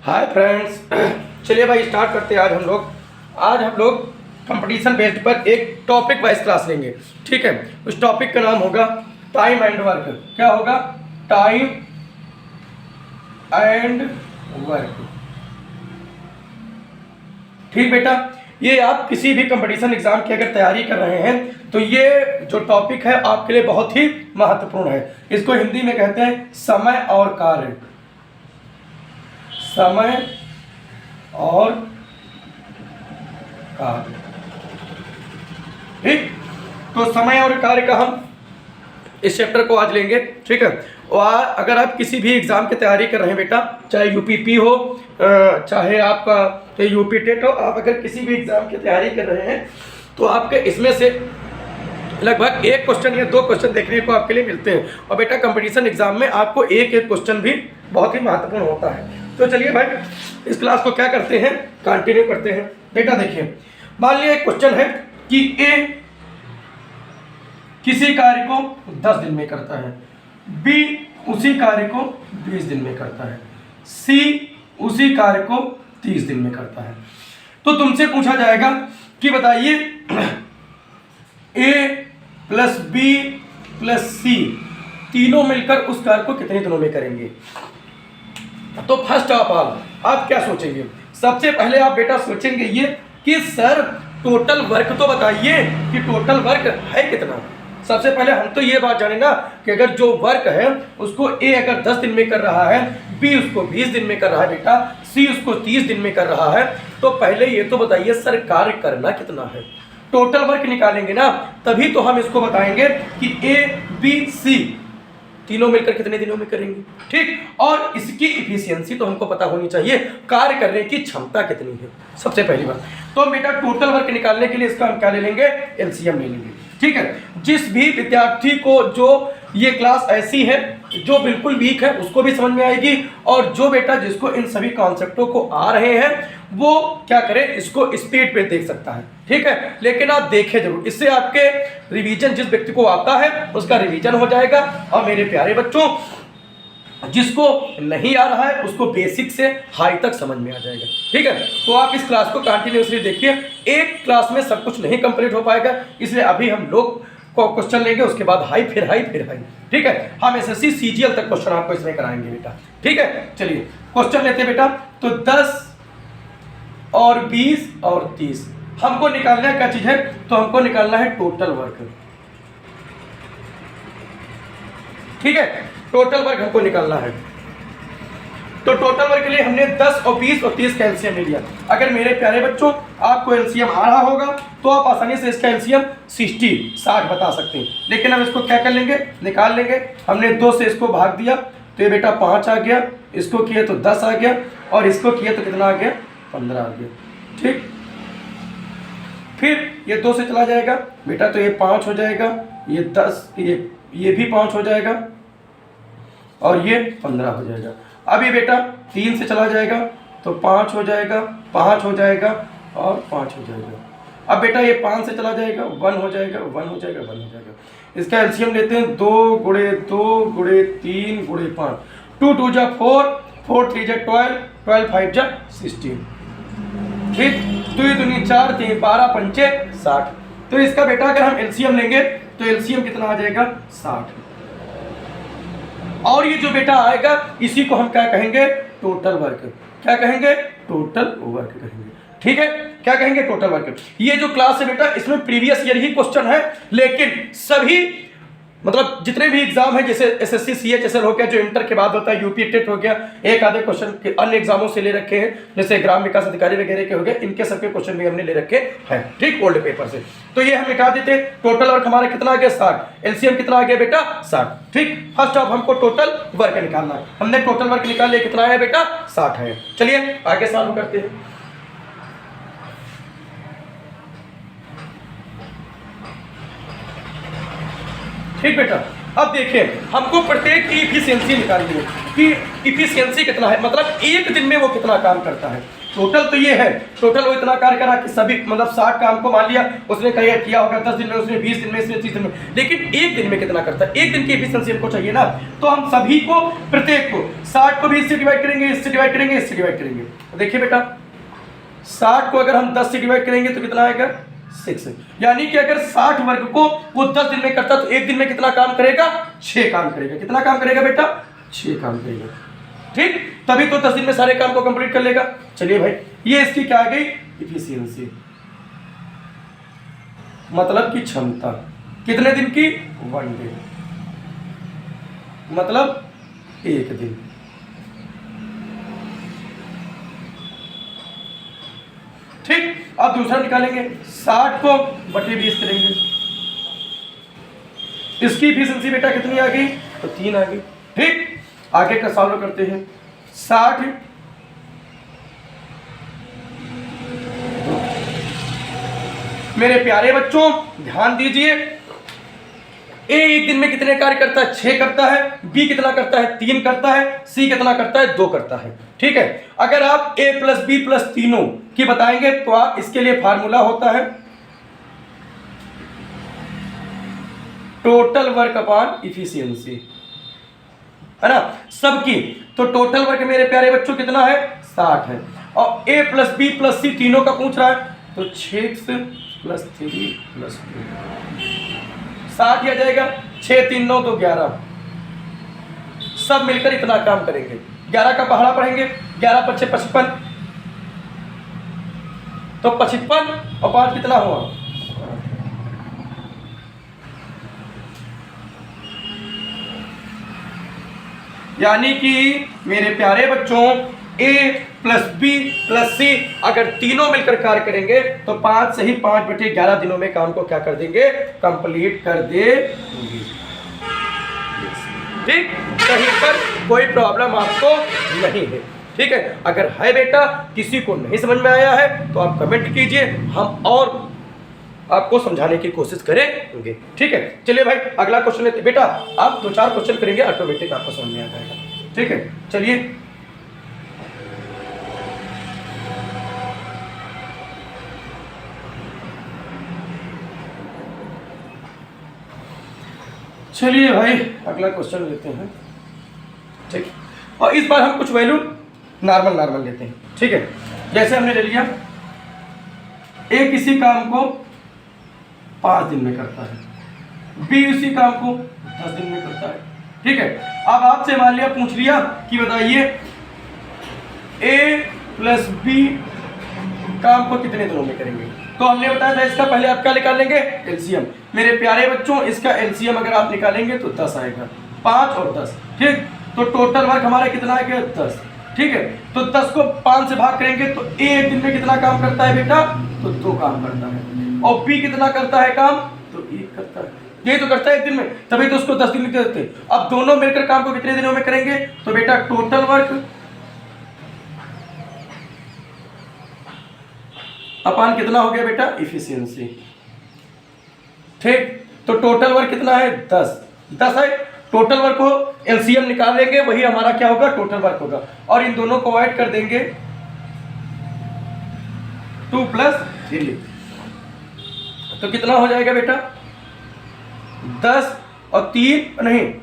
Hi friends. चलिए भाई start करते हैं। आज हम लोग कंपटीशन बेस्ड पर एक टॉपिक वाइज क्लास लेंगे। ठीक है, उस टॉपिक का नाम होगा टाइम एंड वर्क। क्या होगा? Time and work. ठीक बेटा, ये आप किसी भी कंपटीशन एग्जाम की अगर तैयारी कर रहे हैं तो ये जो टॉपिक है आपके लिए बहुत ही महत्वपूर्ण है। इसको हिंदी में कहते हैं समय और कार्य। समय और कार्य। ठीक, तो समय और कार्य का हम इस चैप्टर को आज लेंगे। ठीक है, और अगर आप किसी भी एग्जाम की तैयारी कर रहे हैं बेटा, चाहे यूपीपी हो चाहे आपका यूपी टेट हो, आप अगर किसी भी एग्जाम की तैयारी कर रहे हैं तो आपके इसमें से लगभग एक क्वेश्चन या दो क्वेश्चन देखने को आपके लिए मिलते हैं। और बेटा कंपटीशन एग्जाम में आपको एक एक क्वेश्चन भी बहुत ही महत्वपूर्ण होता है। तो चलिए भाई इस क्लास को क्या करते हैं, कंटिन्यू करते हैं। बेटा देखिए, मान लिया एक क्वेश्चन है कि ए किसी कार्य को 10 दिन में करता है, बी उसी कार्य को 20 दिन में करता है, सी उसी कार्य को 30 दिन में करता है। तो तुमसे पूछा जाएगा कि बताइए ए प्लस बी प्लस सी तीनों मिलकर उस कार्य को कितने दिनों में करेंगे। तो फर्स्ट ऑफ ऑल आप क्या सोचेंगे? सबसे पहले आप बेटा सोचेंगे ये कि सर टोटल वर्क तो बताइए कि टोटल वर्क है कितना। सबसे पहले हम तो ये बात जाने ना कि अगर जो वर्क है उसको ए अगर 10 दिन में कर रहा है, बी उसको 20 दिन में कर रहा है बेटा, सी उसको 30 दिन में कर रहा है, तो पहले ये तो बताइए सर कार्य करना कितना है। टोटल वर्क निकालेंगे ना, तभी तो हम इसको बताएंगे कि ए बी सी तीनों मिलकर कितने दिनों में करेंगे। ठीक, और इसकी इफिशियंसी तो हमको पता होनी चाहिए, कार्य करने की क्षमता कितनी है सबसे पहली बात। तो बेटा टोटल वर्क निकालने के लिए इसका हम क्या ले लेंगे? एलसीएम ले लेंगे। ठीक है, जिस भी विद्यार्थी को जो ये क्लास ऐसी है जो बिल्कुल वीक है उसको भी समझ में आएगी, और जो बेटा जिसको इन सभी कॉन्सेप्टों को आ रहे हैं वो क्या करे, इसको स्पीड पे देख सकता है। ठीक है, लेकिन आप देखें जरूर, इससे आपके रिवीजन जिस व्यक्ति को आता है उसका रिवीजन हो जाएगा, और मेरे प्यारे बच्चों जिसको नहीं आ रहा है उसको बेसिक से हाई तक समझ में आ जाएगा। ठीक है, तो आप इस क्लास को कंटिन्यूअसली देखिए। एक क्लास में सब कुछ नहीं कंप्लीट हो पाएगा, इसलिए अभी हम लोग को क्वेश्चन लेंगे, उसके बाद हाई फिर हाई फिर हाई। ठीक है, हम एसएससी सीजीएल तक क्वेश्चन आपको इसमें कराएंगे बेटा। ठीक है, चलिए क्वेश्चन लेते हैं बेटा। तो 10 और 20 और 30 हमको निकालना क्या चीज है? तो हमको निकालना है टोटल वर्क। ठीक है, टोटल वर्क हमको निकालना है। तो टोटल वर्क के लिए हमने 10 और 20 और 30 का एलसीएम ले लिया। अगर मेरे प्यारे बच्चों आपको एलसीएम आ रहा होगा तो आप आसानी से इसका एलसीएम 60 बता सकते हैं, लेकिन हम इसको क्या कर लेंगे, निकाल लेंगे। हमने 2 से इसको भाग दिया तो ये बेटा 5 आ गया, इसको किए तो 10 आ गया, और इसको किए तो कितना आ गया? 15 आ गया। ठीक, फिर ये 2 से चला जाएगा बेटा तो ये 5 हो जाएगा, ये 10, ये भी 5 हो जाएगा, और ये 15 हो जाएगा। अब ये बेटा 3 से चला जाएगा तो 5 हो जाएगा, 5 हो जाएगा और 5 हो जाएगा। अब बेटा ये 5 से चला जाएगा, 1 हो जाएगा, 1 हो जाएगा, 1 हो जाएगा। इसका एलसीएम लेते हैं 2 गुणे 2 गुणे 3 गुणे 5, 2 2 जा 4, 4 3 जा 12, 12 5 जा 16। ठीक, 2 दूनी 4, 3 12 पंचे 60। तो इसका बेटा अगर हम एलसीएम लेंगे तो एलसीएम कितना आ जाएगा? 60। और ये जो बेटा आएगा इसी को हम क्या कहेंगे? Total work. क्या कहेंगे? टोटल वर्क कहेंगे। ठीक है, क्या कहेंगे? Total work. ये जो क्लास है बेटा इसमें प्रीवियस ईयर ही क्वेश्चन है, लेकिन सभी मतलब जितने भी एग्जाम है जैसे एसएससी सीएचएसएल हो गया जो इंटर के बाद होता है, यूपी टेट हो गया, एक आधे क्वेश्चन अन्य एग्जामों से ले रखे हैं जैसे ग्राम विकास अधिकारी वगैरह के हो गए, इनके सबके क्वेश्चन भी हमने ले रखे हैं। ठीक, ओल्ड पेपर से। तो ये हम मिटा देते हैं। टोटल वर्क हमारा कितना आ गया? 60। एलसीएम कितना आ गया बेटा? 60। ठीक, फर्स्ट ऑफ हमको टोटल वर्क निकालना है। हमने टोटल वर्क निकाल लिया, कितना है बेटा? 60 है। चलिए आगे सॉल्व करते हैं। ठीक बेटा, अब देखिए हमको प्रत्येक की इफिशियंसी निकालनी है कि इफिशियंसी कितना है, मतलब एक दिन में वो कितना काम करता है। टोटल तो ये है, टोटल वो इतना कार्य करा कि सभी मतलब 60 काम को मान लिया उसने किया होगा 10 दिन में, उसने 20 दिन में, इसने 30 दिन में, लेकिन एक दिन में कितना करता है, एक दिन की एफिशिएंसी हमको चाहिए ना। तो हम सभी को, प्रत्येक को 60 को भी इससे डिवाइड करेंगे, इससे डिवाइड करेंगे, इससे डिवाइड करेंगे। तो देखिए बेटा 60 को अगर हम 10 से डिवाइड करेंगे तो कितना आएगा 6, यानी कि अगर 60 वर्ग को वो 10 दिन में करता तो एक दिन में कितना काम करेगा, 6 काम करेगा। कितना काम करेगा बेटा, 6 काम करेगा। ठीक, तभी तो 10 दिन में सारे काम को कंप्लीट कर लेगा। चलिए भाई, ये इसकी क्या आ गई, इफिशियंसी, मतलब की क्षमता। कितने दिन की, 1 डे, मतलब एक दिन। ठीक, अब दूसरा निकालेंगे, 60 को बटे 20 करेंगे। इसकी इफिशियंसी बेटा कितनी आ गई, तो 3 आ गई। ठीक, आगे का सॉल्व करते हैं। 60 मेरे प्यारे बच्चों ध्यान दीजिए, ए एक दिन में कितने कार्य करता है, 6 करता है। बी कितना करता है, 3 करता है। सी कितना करता है, 2 करता है। ठीक है, अगर आप ए प्लस बी प्लस तीनों की बताएंगे तो आप इसके लिए फार्मूला होता है टोटल वर्क अपॉन इफिशियंसी, है ना, सबकी। तो टोटल वर्क मेरे प्यारे बच्चों कितना है, 60 है। और ए प्लस बी प्लस सी तीनों का पूछ रहा है, तो 6 प्लस 3 प्लस 2 60 ही आ जाएगा। 6 3 9 तो 11, सब मिलकर इतना काम करेंगे। 11 का पहाड़ा पढ़ेंगे, 11 × 6 55, तो 55 और 5 कितना हुआ, यानी कि मेरे प्यारे बच्चों ए प्लस बी प्लस सी अगर तीनों मिलकर कार्य करेंगे तो 5 से ही 5/11 दिनों में काम को क्या कर देंगे, कंप्लीट कर देंगे। ठीक, कहीं पर कोई प्रॉब्लम आपको नहीं है। ठीक है, अगर है बेटा किसी को नहीं समझ में आया है तो आप कमेंट कीजिए, हम और आपको समझाने की कोशिश करेंगे। ठीक है, चलिए भाई अगला क्वेश्चन लेते। बेटा आप 2-4 क्वेश्चन करेंगे, ऑटोमेटिक आपको समझ में आ जाएगा। ठीक है, चलिए चलिए भाई अगला क्वेश्चन लेते हैं। ठीक, और इस बार हम कुछ वैल्यू नॉर्मल लेते हैं। ठीक है, जैसे हमने ले लिया ए किसी काम को 5 दिन में करता है, बी उसी काम को 10 दिन में करता है। ठीक है, अब आपसे मान लिया पूछ लिया कि बताइए ए प्लस बी काम को कितने दिनों में करेंगे। तो हमने बताया था इसका पहले आप क्या निकाल लेंगे, एलसीएम। मेरे प्यारे बच्चों इसका एलसीएम अगर आप निकालेंगे तो 10 आएगा, 5 और 10। ठीक, तो टोटल वर्क हमारा कितना आएगा, 10। ठीक है, तो 10 को 5 से भाग करेंगे तो ए एक दिन में कितना काम करता है बेटा, तो 2 काम करता है। और बी कितना करता है काम, तो 1 करता है। ये तो करता है एक दिन में, तभी तो उसको 10 दिन लिख देते हैं। अब दोनों मिलकर काम को कितने दिनों में करेंगे, तो बेटा टोटल वर्क अपन कितना हो गया बेटा, इफिशियंसी। ठीक, तो टोटल वर्क कितना है, 10 है। टोटल वर्क को एलसीएम निकाल लेंगे, वही हमारा क्या होगा, टोटल वर्क होगा। और इन दोनों को ऐड कर देंगे 2 + 3, तो कितना हो जाएगा बेटा, 10 और 3 नहीं,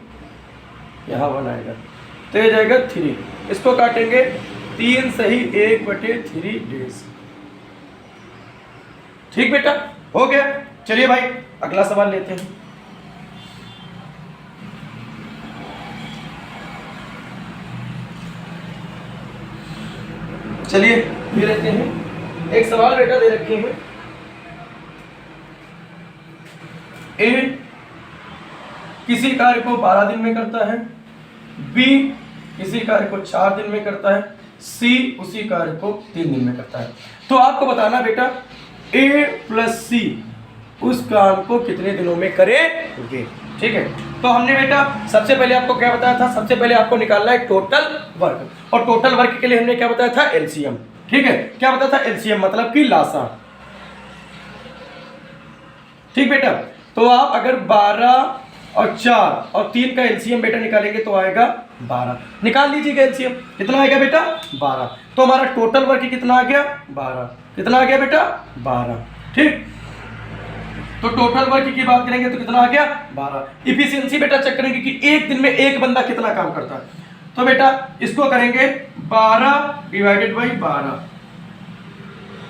यहाँ 1 आएगा तो ये जाएगा 3। इसको काटेंगे 3 सही 1/3 डेज। ठीक बेटा, हो गया। चलिए भाई अगला सवाल लेते हैं। चलिए ये लेते हैं, एक सवाल बेटा दे रखे हैं, ए किसी कार्य को 12 दिन में करता है, बी किसी कार्य को 4 दिन में करता है, सी उसी कार्य को 3 दिन में करता है। तो आपको बताना बेटा ए प्लस सी उस काम को कितने दिनों में करेंगे। ठीक है, तो हमने बेटा सबसे पहले आपको क्या बताया था, सबसे पहले आपको निकालना है टोटल वर्क, और टोटल वर्क के लिए हमने क्या बताया था, एलसीएम। ठीक है, क्या बताया था, एलसीएम मतलब कि लासा। ठीक बेटा, तो आप अगर 12 और 4 और 3 का एलसीएम बेटा निकालेंगे तो आएगा 12। निकाल लीजिएगा एलसीएम, कितना आएगा बेटा 12। तो हमारा टोटल वर्क कितना आ गया 12। कितना आ गया बेटा 12। ठीक, तो टोटल वर्क की बात करेंगे तो कितना आ गया 12। इफिशियंसी बेटा चेक करेंगे कि एक दिन में एक बंदा कितना काम करता है। तो बेटा इसको करेंगे 12 डिवाइडेड बाई 12।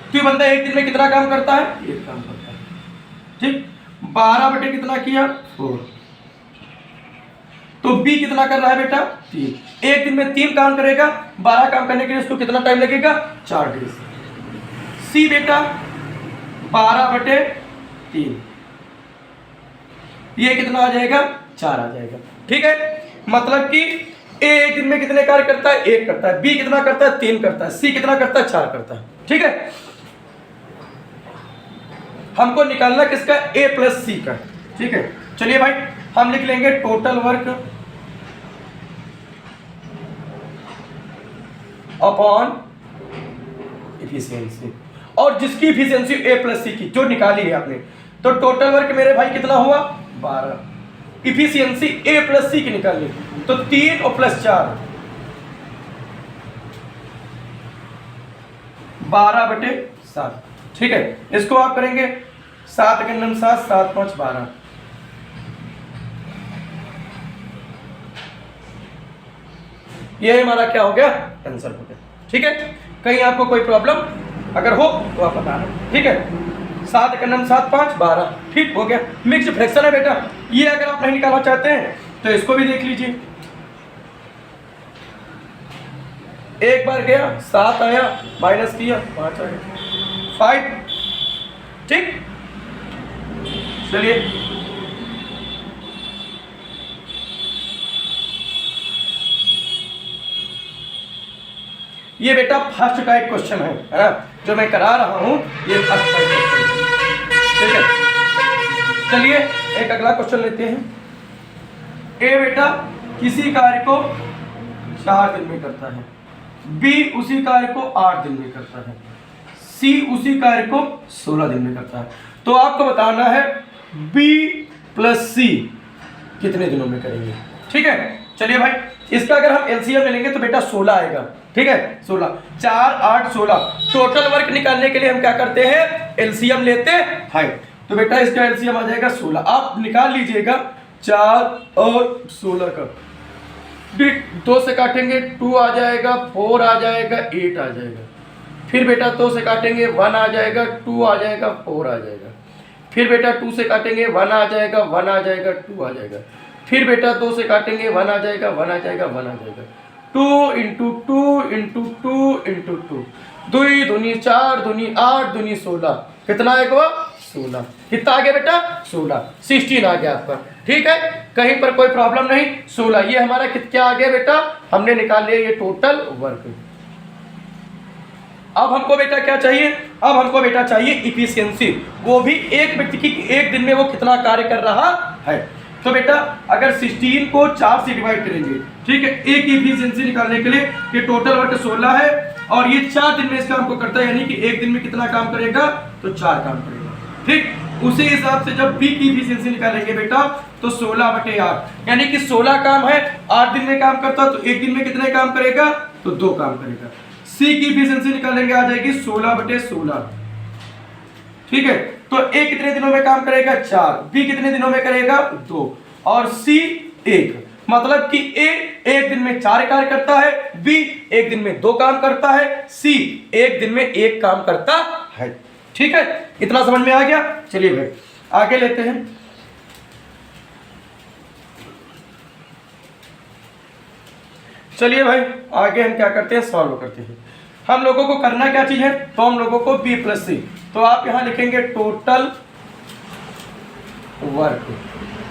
तो ये बंदा एक दिन में कितना काम करता है, एक काम करता है। ठीक, 12 बटे कितना किया 4। तो बी कितना कर रहा है बेटा 3। एक दिन में 3 काम करेगा, 12 काम करने के लिए उसको कितना टाइम लगेगा 4 डेज। सी बेटा 12 बटे 3, ये कितना आ जाएगा 4 आ जाएगा। ठीक है, मतलब कि ए एक दिन में कितने कार्य करता है, 1 करता है। बी कितना करता है 3 करता है। सी कितना करता है 4 करता है। ठीक है, हमको निकालना किसका ए प्लस सी का। ठीक है, चलिए भाई हम लिख लेंगे टोटल वर्क अपॉन इफिशियंसी, और जिसकी इफिशियंसी ए प्लस सी की जो निकाली है आपने, तो टोटल वर्क मेरे भाई कितना हुआ 12। इफिशियंसी ए प्लस सी की निकाली तो 3 और प्लस 4 12 बटे 7। ठीक है, इसको आप करेंगे 7 के 9 7 7 5 12। ये हमारा क्या हो गया आंसर हो गया। ठीक है, कहीं आपको कोई प्रॉब्लम अगर हो तो आप बताना। ठीक है, 7 के 9 7 5 12। ठीक हो गया, मिक्स फ्रैक्शन है बेटा। ये अगर आप नहीं निकालना चाहते हैं तो इसको भी देख लीजिए। एक बार गया 7 आया, माइनस किया 5 आया 5। ठीक, चलिए ये बेटा फर्स्ट टाइप क्वेश्चन है ना, जो मैं करा रहा हूं ये फर्स्ट टाइप क्वेश्चन है। ठीक है, चलिए एक अगला क्वेश्चन लेते हैं। ए बेटा किसी कार्य को 4 दिन में करता है, बी उसी कार्य को 8 दिन में करता है, सी उसी कार्य को 16 दिन में करता है। तो आपको बताना है बी प्लस सी कितने दिनों में करेंगे। ठीक है, चलिए भाई इसका अगर हम एलसीएम ले लेंगे तो बेटा 16 आएगा। ठीक है, 16 4 8 16। टोटल वर्क निकालने के लिए हम क्या करते हैं एलसीएम लेते हैं। तो बेटा इसका एलसीएम आ जाएगा 16। आप निकाल लीजिएगा 4 और 16 का। 2 से काटेंगे 2 आ जाएगा, 4 आ जाएगा, 8 आ जाएगा। फिर बेटा 2 से काटेंगे 1 आ जाएगा, 2 आ जाएगा, 4 आ जाएगा। फिर बेटा 2 से काटेंगे 1 आ जाएगा, 1 आ जाएगा, 2 आ जाएगा। फिर बेटा 2 से काटेंगे 1 आ जाएगा, 1 आ जाएगा, 1 आ जाएगा। 2 इंटू 2 इंटू 2 इंटू 2, 2 दूनी 4 दूनी 8 दूनी 16। कितना आएगा 16। कितना आ गया बेटा 16, 16 आ गया आपका। ठीक है, कहीं पर कोई प्रॉब्लम नहीं। 16 ये हमारा क्या आ गया बेटा, हमने निकाल लिया ये टोटल वर्क। अब हमको बेटा क्या चाहिए, अब हमको बेटा चाहिए इफिशियंसी, वो भी एक व्यक्ति की एक दिन में वो कितना कार्य कर रहा है। तो बेटा अगर 16 को 4 से डिवाइड करेंगे, ठीक है, एक इफिशियंसी निकालने के लिए कि टोटल वर्क 16 है और ये 4 दिन में इस काम को करता है, यानी कि एक दिन में कितना काम करेगा तो 4 काम करेगा। ठीक, उसी हिसाब से जब बी की इफिशियंसी निकालेंगे बेटा तो 16 बटे 8, यानी कि 16 काम है, 8 दिन में काम करता तो एक दिन में कितने काम करेगा तो 2 काम करेगा। सी की इफिशियंसी निकालेंगे आ जाएगी 16 बटे 16। ठीक है, तो ए कितने दिनों में काम करेगा 4, बी कितने दिनों में करेगा 2 और सी 1। मतलब कि ए एक दिन में 4 कार्य करता है, बी एक दिन में 2 काम करता है, सी एक दिन में 1 काम करता है। ठीक है, इतना समझ में आ गया। चलिए भाई आगे लेते हैं। चलिए भाई आगे हम क्या करते हैं सॉल्व करते हैं। हम लोगों को करना क्या चीज है, तो हम लोगों को बी प्लस सी, तो आप यहां लिखेंगे टोटल वर्क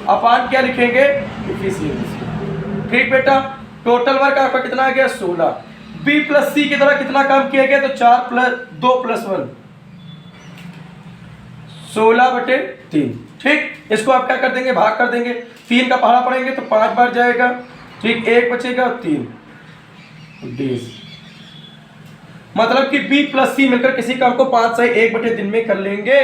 अपान क्या लिखेंगे इफिशियंसी। ठीक बेटा, टोटल वर्क आपका कितना आ गया 16। बी प्लस सी की तरह कितना काम किया गया तो 4 प्लस 2 प्लस 1 16 बटे 3। ठीक, इसको आप क्या कर देंगे भाग कर देंगे, 3 का पहाड़ा पड़ेंगे तो 5 बार जाएगा। ठीक, 1 बचेगा 3 20। मतलब कि बी प्लस सी मिलकर किसी काम को 5 से 1 बटे दिन में कर लेंगे।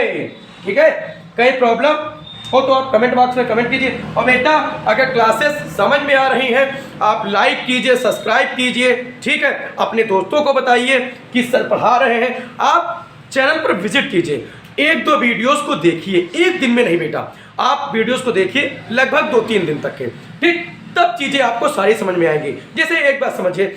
ठीक है, कहीं प्रॉब्लम हो तो आप कमेंट बॉक्स में कमेंट कीजिए। और बेटा अगर क्लासेस समझ में आ रही हैं आप लाइक कीजिए, सब्सक्राइब कीजिए, ठीक है, अपने दोस्तों को बताइए कि सर पढ़ा रहे हैं। आप चैनल पर विजिट कीजिए, एक दो वीडियोस को देखिए, एक दिन में नहीं बेटा, आप वीडियोस को देखिए लगभग 2-3 दिन तक के, ठीक, तब चीज़ें आपको सारी समझ में आएंगी। जैसे एक बात समझिए,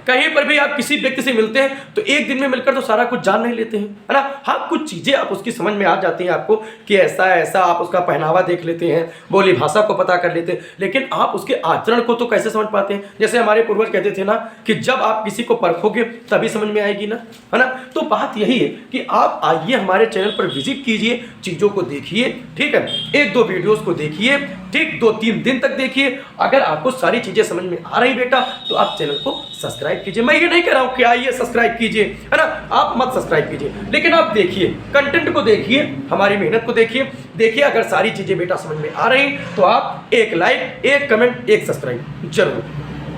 कहीं पर भी आप किसी व्यक्ति से मिलते हैं तो एक दिन में मिलकर तो सारा कुछ जान नहीं लेते हैं, है ना। हाँ, कुछ चीज़ें आप उसकी समझ में आ जाती हैं आपको कि ऐसा ऐसा, आप उसका पहनावा देख लेते हैं, बोली भाषा को पता कर लेते हैं, लेकिन आप उसके आचरण को तो कैसे समझ पाते हैं। जैसे हमारे पूर्वज कहते थे ना कि जब आप किसी को परखोगे तभी समझ में आएगी ना, है ना। तो बात यही है कि आप आइए हमारे चैनल पर विजिट कीजिए, चीज़ों को देखिए, ठीक है, एक दो वीडियोज़ को देखिए, ठीक, 2-3 दिन तक देखिए। अगर आपको सारी चीज़ें समझ में आ रही बेटा तो आप चैनल को सब्सक्राइब कीजिए। मैं ये नहीं कह रहा हूँ कि आइए सब्सक्राइब कीजिए, है ना, आप मत सब्सक्राइब कीजिए, लेकिन आप देखिए, कंटेंट को देखिए, हमारी मेहनत को देखिए। अगर सारी चीज़ें बेटा समझ में आ रही तो आप एक लाइक, एक कमेंट, एक सब्सक्राइब जरूर,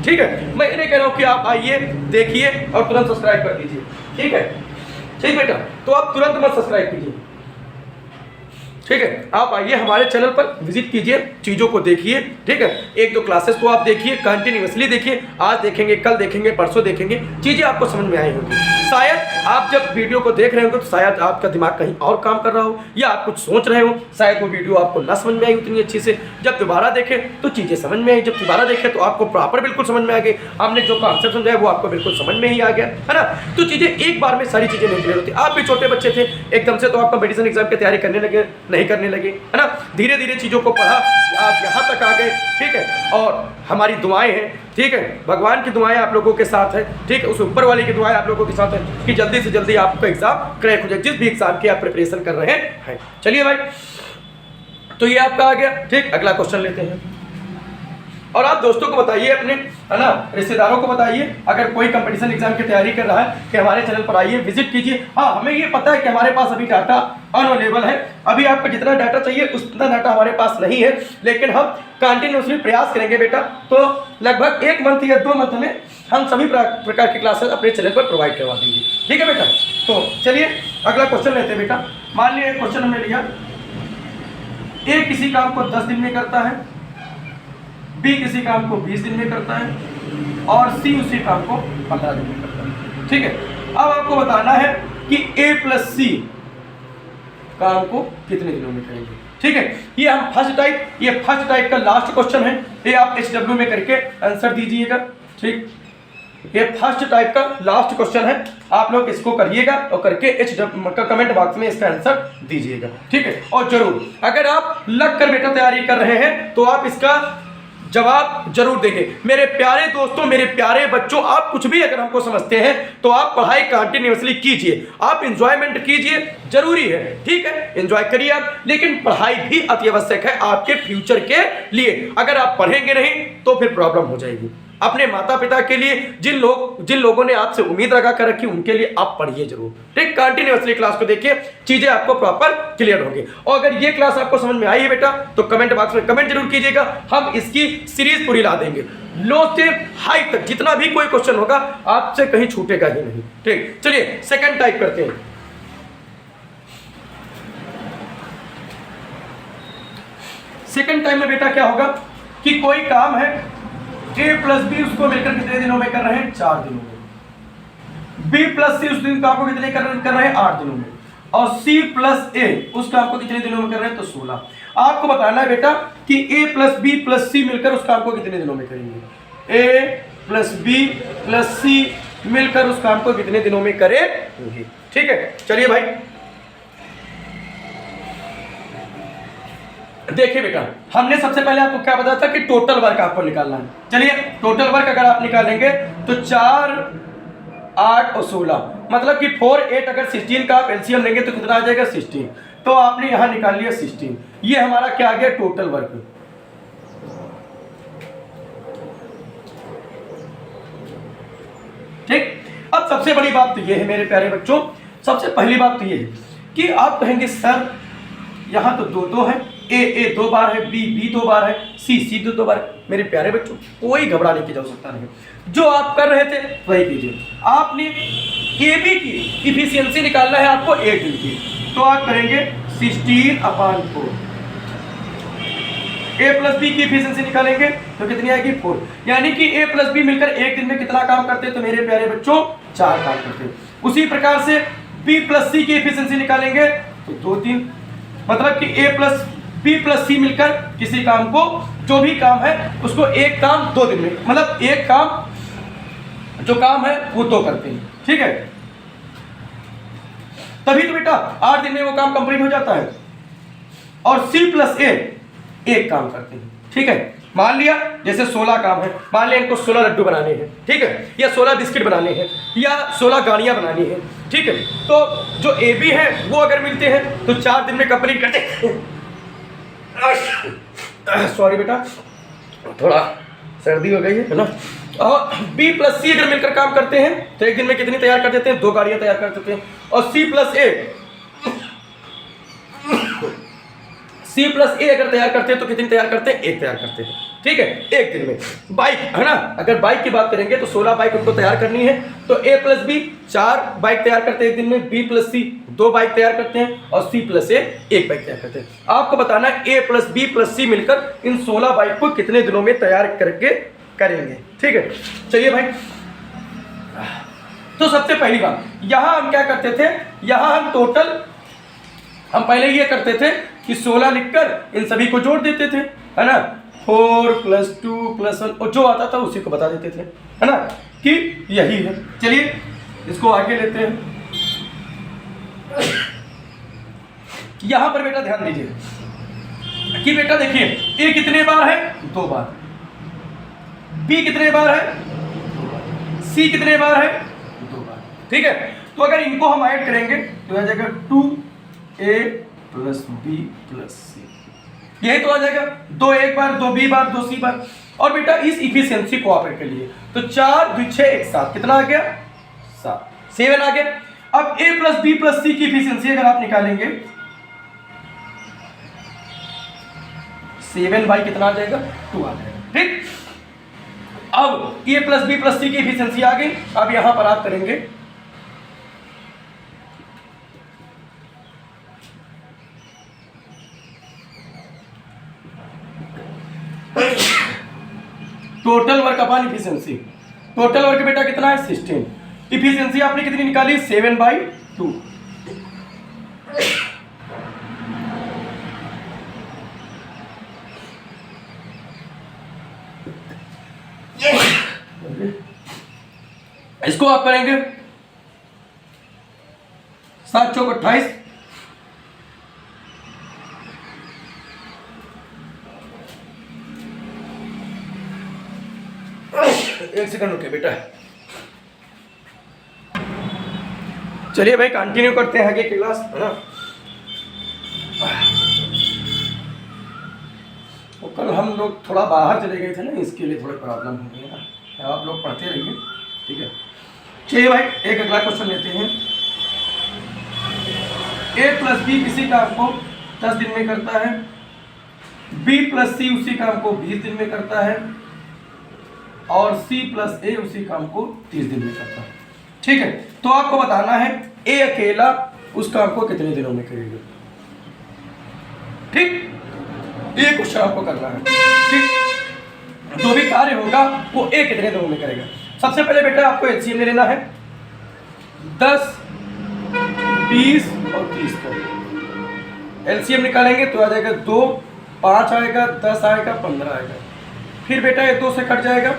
ठीक है। मैं ये नहीं कह रहा हूँ कि आप आइए देखिए और तुरंत सब्सक्राइब कर दीजिए, ठीक है, ठीक बेटा, तो आप तुरंत मत सब्सक्राइब कीजिए, ठीक है। आप आइए हमारे चैनल पर विजिट कीजिए, चीज़ों को देखिए, ठीक है, एक दो क्लासेस को आप देखिए, कंटिन्यूअसली देखिए, आज देखेंगे, कल देखेंगे, परसों देखेंगे, चीज़ें आपको समझ में आई होंगी। शायद आप जब वीडियो को देख रहे होंगे तो शायद आपका दिमाग कहीं और काम कर रहा हो या आप कुछ सोच रहे हो, शायद वो वीडियो आपको ना समझ में आई उतनी अच्छी से। जब दोबारा देखें तो चीज़ें समझ में आई, जब दोबारा देखें तो आपको प्रॉपर बिल्कुल समझ में आ गई, हमने जो कॉन्सेप्ट समझाया वो आपको बिल्कुल समझ में ही आ गया, है ना। तो चीज़ें एक बार में सारी चीज़ें नहीं क्लियर होती। आप भी छोटे बच्चे थे, एकदम से तो आप कंपटीशन एग्जाम की तैयारी करने लगे नहीं करने लगे, है ना, धीरे धीरे चीज़ों को पढ़ा, आप यहाँ तक आ गए, ठीक है। और हमारी दुआएं हैं, ठीक है, भगवान की दुआएं आप लोगों के साथ है, ठीक है, उस ऊपर वाले की दुआएं आप लोगों के साथ है कि जल्दी से जल्दी आपका एग्जाम क्रैक हो जाए, जिस भी एग्जाम की आप प्रिपरेशन कर रहे हैं। चलिए भाई, तो ये आपका आ गया, ठीक। अगला क्वेश्चन लेते हैं, और आप दोस्तों को बताइए, अपने, है ना, रिश्तेदारों को बताइए, अगर कोई कंपटीशन एग्जाम की तैयारी कर रहा है कि हमारे चैनल पर आइए, विजिट कीजिए। हाँ, हमें ये पता है कि हमारे पास अभी डाटा अनअवेलेबल है, अभी आपको जितना डाटा चाहिए उतना डाटा हमारे पास नहीं है, लेकिन हम कंटिन्यूसली प्रयास करेंगे बेटा, तो लगभग 1 मंथ या 2 मंथ में हम सभी प्रकार की क्लासेस अपने चैनल पर प्रोवाइड करवा देंगे, ठीक है बेटा। तो चलिए अगला क्वेश्चन लेते हैं बेटा। मान लिया एक क्वेश्चन हमने लिया, ए किसी काम को 10 दिन में करता है, बी किसी काम को 20 दिन में करता है और सी उसी काम को 15 दिन में करता है, ठीक है। अब आपको बताना है कि ए प्लस सी काम को कितने दिनों में करेंगे, ठीक है। ये हम फर्स्ट टाइप का लास्ट क्वेश्चन है, ये आप HW में करके आंसर दीजिएगा, ठीक। ये फर्स्ट टाइप का लास्ट क्वेश्चन है, आप लोग इसको करिएगा और करके HW का कमेंट बॉक्स में इसका आंसर दीजिएगा, ठीक है। और जरूर अगर आप लग कर बेटा तैयारी कर रहे हैं तो आप इसका जवाब जरूर देंगे। मेरे प्यारे दोस्तों, मेरे प्यारे बच्चों, आप कुछ भी अगर हमको समझते हैं तो आप पढ़ाई कंटिन्यूअसली कीजिए, आप एंजॉयमेंट कीजिए, जरूरी है, ठीक है, एंजॉय करिए आप, लेकिन पढ़ाई भी अति आवश्यक है आपके फ्यूचर के लिए। अगर आप पढ़ेंगे नहीं तो फिर प्रॉब्लम हो जाएगी। अपने माता पिता के लिए, जिन लोगों ने आपसे उम्मीद लगा कर रखी, उनके लिए आप पढ़िए जरूर, ठीक। कंटिन्यूअसली क्लास को देखिए, चीजें आपको प्रॉपर क्लियर होंगी। और अगर ये क्लास आपको समझ में आई है बेटा तो कमेंट बॉक्स में कमेंट जरूर कीजिएगा, हम इसकी सीरीज पूरी ला देंगे, लो से हाई तक, जितना भी कोई क्वेश्चन होगा आपसे कहीं छूटेगा ही नहीं, ठीक। चलिए सेकंड टाइप करते हैं। सेकंड टाइम में बेटा क्या होगा कि कोई काम है, A प्लस बी उसको मिलकर कितने दिनों में कर रहे हैं, 4 दिनों में। B प्लस सी उस दिन काम को कितने कर रहे हैं, 8 दिनों में। और C प्लस ए उस काम को कितने दिनों में कर रहे हैं, तो 16। आपको बताना है बेटा कि A प्लस बी प्लस सी मिलकर उस काम को कितने दिनों में करेंगे, A प्लस बी प्लस सी मिलकर उस काम को कितने दिनों में करेंगे, ठीक है। चलिए भाई देखिए बेटा, हमने सबसे पहले आपको क्या बताया था कि टोटल वर्क आपको निकालना है। चलिए टोटल वर्क अगर आप निकालेंगे तो 4, 8 और 16, मतलब कि 4, 8 अगर 16 का आप एलसीएम लेंगे तो कितना आ जाएगा, 16। तो आपने यहां निकाल लिया 16, ये हमारा क्या आ गया, टोटल वर्क। ठीक। अब सबसे बड़ी बात तो ये है मेरे प्यारे बच्चों, सबसे पहली बात तो ये है कि आप कहेंगे सर यहाँ तो 2 है, ए 2 बार है, बी 2 बार है, सी 2 बार है। मेरे प्यारे बच्चों कोई घबराने की आवश्यकता नहीं, जो आप कर रहे थे वही कीजिए। आपने ए बी की इफिशियंसी निकालना है आपको 1 दिन की, तो आप करेंगे 16/4, ए प्लस बी की एफिशिएंसी निकालेंगे तो कितनी आएगी 4। यानी कि ए प्लस बी मिलकर एक दिन में कितना काम करते हैं तो मेरे प्यारे बच्चों 4 काम करते हैं। उसी प्रकार से बी प्लस सी की एफिशिएंसी निकालेंगे तो 2 3, मतलब कि ए प्लस बी प्लस सी मिलकर किसी काम को, जो भी काम है उसको एक काम 2 दिन में, मतलब एक काम जो काम है वो 2 करते हैं। ठीक है, तभी तो बेटा 8 दिन में वो काम कंप्लीट हो जाता है। और C प्लस ए एक काम करते हैं। ठीक है, मान लिया जैसे 16 काम है, मान लिया इनको 16 लड्डू बनाने हैं, ठीक है, या 16 बिस्किट बनाने हैं, या 16 गाड़ियां बनानी है। ठीक है, तो जो ए बी है वो अगर मिलते हैं तो 4 दिन में कंप्लीट करते हैं। सॉरी बेटा, थोड़ा सर्दी हो गई है ना। और बी प्लस सी अगर मिलकर काम करते हैं तो एक दिन में कितनी तैयार कर देते हैं, 2 गाड़ियां तैयार कर देते हैं। और सी प्लस ए अगर तैयार करते हैं तो कितनी तैयार करते हैं, 1 तैयार करते हैं। ठीक है, एक दिन में। बाइक है ना, अगर बाइक की बात करेंगे तो 16 बाइक उनको तैयार करनी है, तो ए प्लस बी 4 बाइक तैयार करते हैं एक दिन में, बी प्लस सी 2 बाइक तैयार करते हैं, और सी प्लस ए 1 बाइक तैयार करते हैं। आपको बताना है ए प्लस बी प्लस सी मिलकर इन 16 बाइक को कितने दिनों में तैयार करके करेंगे। ठीक है, चलिए भाई, तो सबसे पहली बात यहां हम क्या करते थे, यहां हम टोटल हम पहले ये करते थे कि 16 लिखकर इन सभी को जोड़ देते थे, है ना, 4 + 2 + 1, और जो आता था उसी को बता देते थे, है ना, कि यही है। चलिए इसको आगे लेते हैं। यहां पर बेटा ध्यान दीजिए कि बेटा देखिए ए कितने बार है, 2 बार, बी कितने बार है, सी कितने बार है, 2 बार। ठीक है, तो अगर इनको हम ऐड करेंगे तो आ जाएगा 2a + b + c, यही तो आ जाएगा। 2 एक बार, 2 बी बार, 2 सी बार। और बेटा इस इफिशियंसी को आप ऐड कर लिए तो 4 2 6 1 7, कितना आ गया, 7 आ गया। अब a + b + c की इफिशियंसी अगर आप निकालेंगे 7 बाई कितना आ जाएगा, 2 आ जाएगा। ठीक, अब a + b + c की इफिशियंसी आ गई। अब यहां पर आप करेंगे total work upon efficiency. Total work बेटा कितना है, 16। इफिशियंसी आपने कितनी निकाली, 7/2। इसको आप करेंगे 7 चौक 28, एक सेकंड रुके बेटा। चलिए भाई कंटिन्यू करते हैं आगे क्लास, है ना। तो कल हम लोग थोड़ा बाहर चले गए थे ना, इसके लिए थोड़ी प्रॉब्लम हो गई ना। आप लोग पढ़ते रहिए, ठीक है। चलिए भाई एक अगला क्वेश्चन लेते हैं। a + b किसी काम को 10 दिन में करता है, b + c उसी काम को 20 दिन में करता है, और C + A उसी काम को 30 दिन में करता है। ठीक है, तो आपको बताना है A अकेला उस काम को कितने दिनों में करेगा। ठीक, ये क्वेश्चन आपको करना है। ठीक, जो भी कार्य होगा वो A कितने दिनों में करेगा। सबसे पहले बेटा आपको एलसीएम ले लेना है, 10 20 और 30 का एलसीएम निकालेंगे तो आ जाएगा 2 5 आएगा, 10 आएगा, 15 आएगा। फिर बेटा ये 2 से कट जाएगा,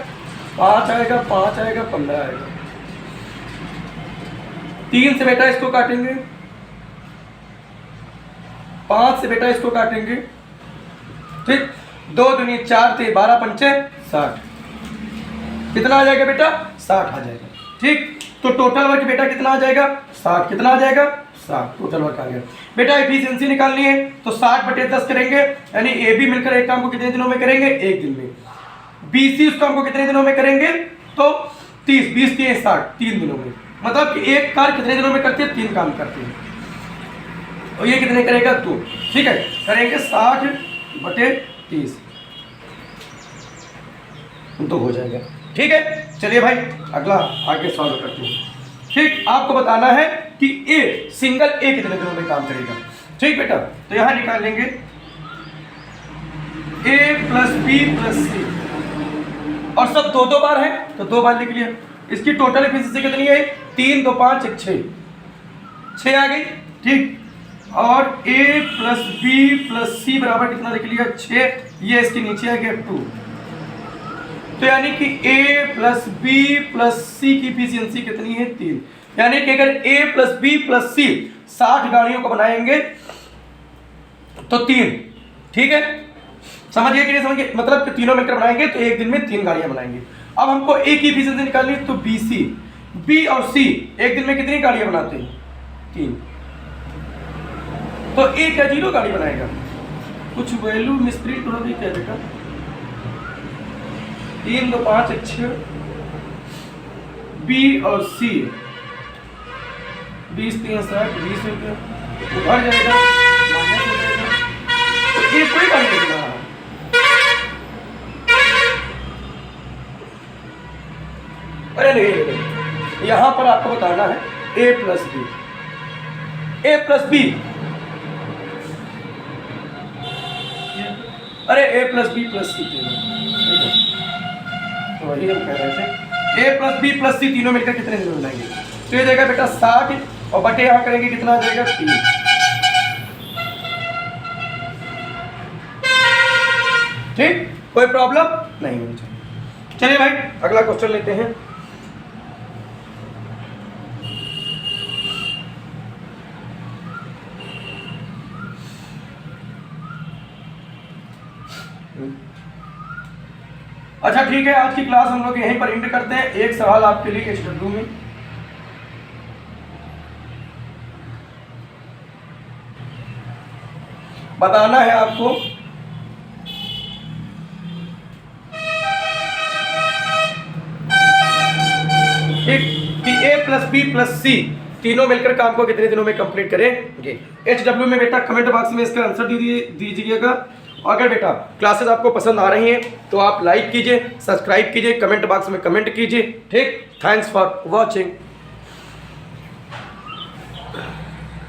5 आएगा, 5 आएगा, 15 आएगा। 3 से बेटा इसको काटेंगे, 5 से बेटा इसको काटेंगे। ठीक, 2 दूनी 4 थे 12 पंचे 60, कितना आ जाएगा बेटा, 60 आ जाएगा। ठीक, तो टोटल वर्क बेटा कितना आ जाएगा, 60, कितना आ जाएगा, 60 टोटल वर्क आ गया। बेटा एफिशिएंसी निकालनी है तो 60/10 करेंगे, यानी ए बी मिलकर एक काम को कितने दिनों में करेंगे, एक दिन में। BC उस काम को कितने दिनों में करेंगे, तो 30, 20 3 60, 3 दिनों में। मतलब कि एक कार कितने दिनों में करती है, 3 काम करती है। और ये कितने करेगा, 2। ठीक है, करेंगे 60/30, 2 हो जाएगा। ठीक है, चलिए भाई अगला आगे सॉल्व करते हैं। ठीक, आपको बताना है कि ए सिंगल ए कितने दिनों में काम करेगा। ठीक बेटा, तो यहां निकाल लेंगे ए प्लस बी प्लस सी, और सब दो दो बार है तो दो बार लिख लिया। इसकी टोटल एफिशिएंसी कितनी है? 3 2 5 1 6 आ गई, ठीक। और a प्लस बी प्लस सी बराबर कितना लिख लिया? 6। ये इसके नीचे आ गया 2। तो यानी कि a प्लस बी प्लस सी की एफिशिएंसी कितनी है? 3। यानी कि अगर a प्लस बी प्लस सी 60 गाड़ियों को बनाएंगे तो 3, ठीक है। समझिए कि नहीं समझिए? मतलब कि तीनों मिलकर बनाएंगे तो एक दिन में 3 गाड़ियां बनाएंगे। अब हमको a की एफिशिएंसी निकालनी है, तो b और c एक दिन में कितनी गाड़ियां बनाते हैं? 3। तो a क्या 0 गाड़ी बनाएगा? कुछ वैल्यू मिसप्रिंट हो गई क्या बेटा? 3 2 5 1 6, b और c 20 3 60 20 हो गया, उधर जाएगा माइनस हो जाएगा, तो ये कोई गाड़ी नहीं बना। अरे नहीं, यहां पर आपको बताना है a plus B, a plus B, अरे a plus B plus C तीनों, तो वही हम कह रहे थे। a plus B plus C तीनों मिलकर कितने दिन बनाएंगे? तो ये जाएगा बेटा 60 और बटे यहाँ करेंगे कितना आ जाएगा? 3। ठीक, कोई प्रॉब्लम नहीं होनी चाहिए। चलिए भाई अगला क्वेश्चन लेते हैं। अच्छा ठीक है, आज की क्लास हम लोग यहीं पर एंड करते हैं। एक सवाल आपके लिए HW में, बताना है आपको कि a plus B plus C तीनों मिलकर काम को कितने दिनों में कंप्लीट करेंगे। HW में बेटा कमेंट बॉक्स में इसका आंसर दीजिएगा। अगर बेटा क्लासेस आपको पसंद आ रही हैं तो आप लाइक कीजिए, सब्सक्राइब कीजिए, कमेंट बॉक्स में कमेंट कीजिए। ठीक, थैंक्स फॉर वॉचिंग।